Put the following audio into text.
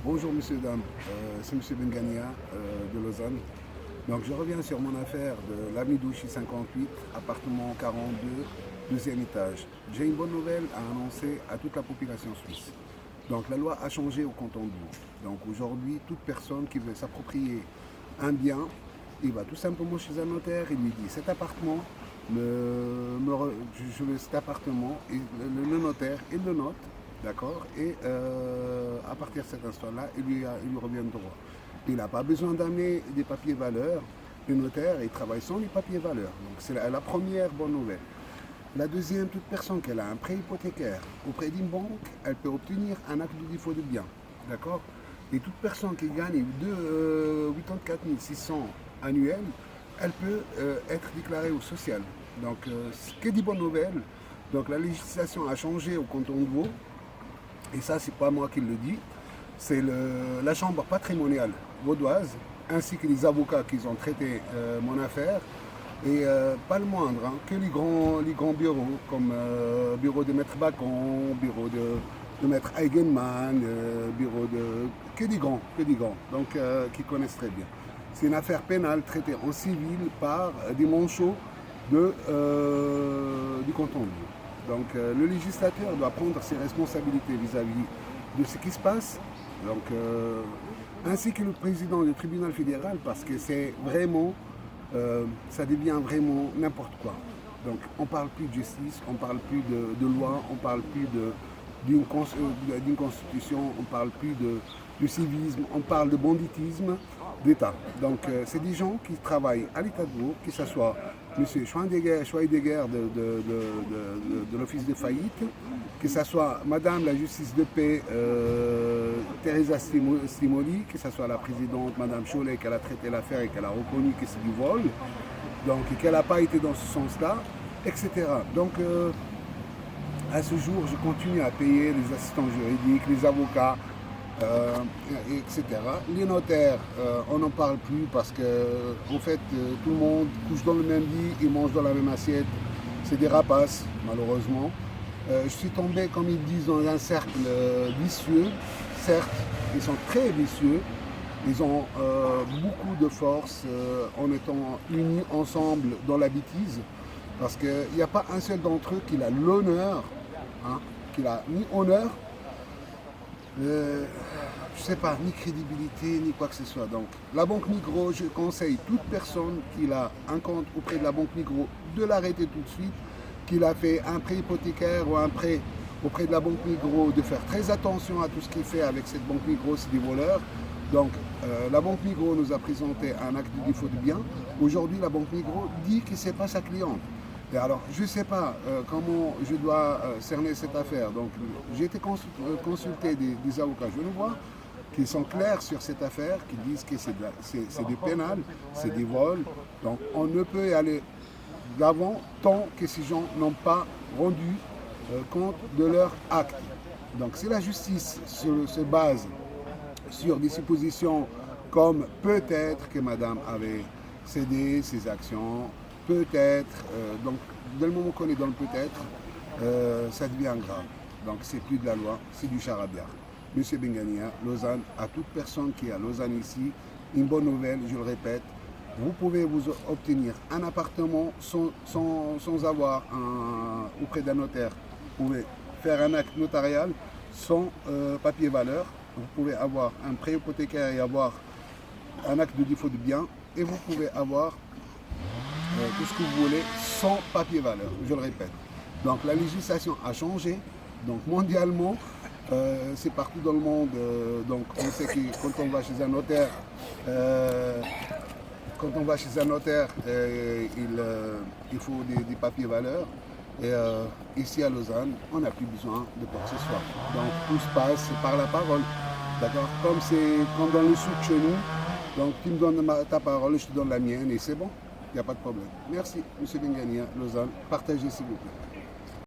Bonjour monsieur, dame, c'est monsieur Bengania de Lausanne. Donc je reviens sur mon affaire de l'avenue Douchy 58, appartement 42, deuxième étage. J'ai une bonne nouvelle à annoncer à toute la population suisse. Donc la loi a changé au canton de Vaud. Donc aujourd'hui, toute personne qui veut s'approprier un bien, il va tout simplement chez un notaire, il lui dit cet appartement, je veux cet appartement, et le notaire, il le note. D'accord. Et à partir de cet instant-là, il lui revient de droit. Il n'a pas besoin d'amener des papiers valeurs. Le notaire, il travaille sans les papiers valeurs. Donc c'est la première bonne nouvelle. La deuxième, toute personne qui a un prêt hypothécaire auprès d'une banque, elle peut obtenir un acte de défaut de bien. D'accord. Et toute personne qui gagne 84 600 annuels, elle peut être déclarée au social. Donc, ce qui est des bonnes nouvelles. Donc la législation a changé au canton de Vaud. Et ça, c'est pas moi qui le dis, c'est la chambre patrimoniale vaudoise, ainsi que les avocats qui ont traité mon affaire, et pas le moindre, hein, que les grands bureaux, comme bureau de Maître Bacon, bureau de Maître Eigenmann, que des grands, donc qui connaissent très bien. C'est une affaire pénale traitée en civil par des manchots du canton de Vaud. Donc le législateur doit prendre ses responsabilités vis-à-vis de ce qui se passe, donc, ainsi que le président du tribunal fédéral, parce que c'est vraiment, ça devient vraiment n'importe quoi. Donc on ne parle plus de justice, on ne parle plus de loi, on ne parle plus d'une constitution, on ne parle plus de civisme, on parle de banditisme d'État. Donc c'est des gens qui travaillent à l'État de Vaud, que ce soit M. Schweidegger de l'Office de faillite, que ce soit Madame la justice de paix Teresa Stimoli, que ce soit la présidente Madame Cholet qui a traité l'affaire et qu'elle a reconnu que c'est du vol, donc qu'elle n'a pas été dans ce sens-là, etc. Donc à ce jour, je continue à payer les assistants juridiques, les avocats, etc. Les notaires, on n'en parle plus parce que, en fait, tout le monde couche dans le même lit et mange dans la même assiette. C'est des rapaces, malheureusement. Je suis tombé, comme ils disent, dans un cercle vicieux. Certes, ils sont très vicieux. Ils ont beaucoup de force en étant unis ensemble dans la bêtise. Parce qu'il n'y a pas un seul d'entre eux qui a l'honneur, hein, qui a ni honneur, je sais pas, ni crédibilité, ni quoi que ce soit. Donc, la Banque Migros, je conseille toute personne qui a un compte auprès de la Banque Migros de l'arrêter tout de suite, qu'il a fait un prêt hypothécaire ou un prêt auprès de la Banque Migros, de faire très attention à tout ce qu'il fait avec cette Banque Migros, c'est des voleurs. Donc, la Banque Migros nous a présenté un acte de défaut de bien. Aujourd'hui, la Banque Migros dit que ce n'est pas sa cliente. Et alors, je ne sais pas comment je dois cerner cette affaire. Donc, j'ai été consulté des avocats genevois qui sont clairs sur cette affaire, qui disent que c'est des pénales, c'est des vols. Donc, on ne peut y aller d'avant tant que ces gens n'ont pas rendu compte de leur acte. Donc, si la justice se base sur des suppositions comme peut-être que madame avait cédé ses actions, peut-être, donc dès le moment qu'on est dans le peut-être, ça devient grave. Donc c'est plus de la loi, c'est du charabia. Monsieur Bengania, Lausanne, à toute personne qui est à Lausanne ici, une bonne nouvelle, je le répète, vous pouvez vous obtenir un appartement sans avoir auprès d'un notaire. Vous pouvez faire un acte notarial sans papier valeur. Vous pouvez avoir un prêt hypothécaire et avoir un acte de défaut de bien. Et vous pouvez avoir tout ce que vous voulez sans papier valeur, je le répète. Donc la législation a changé, donc mondialement, c'est partout dans le monde, donc on sait que quand on va chez un notaire, il faut des papiers valeur. Et ici à Lausanne, on n'a plus besoin de quoi que ce soit. Donc tout se passe par la parole. D'accord. Comme dans le souk chez nous, donc tu me donnes ta parole, je te donne la mienne et c'est bon. Il n'y a pas de problème. Merci, M. Bengania, Lausanne. Partagez s'il vous plaît.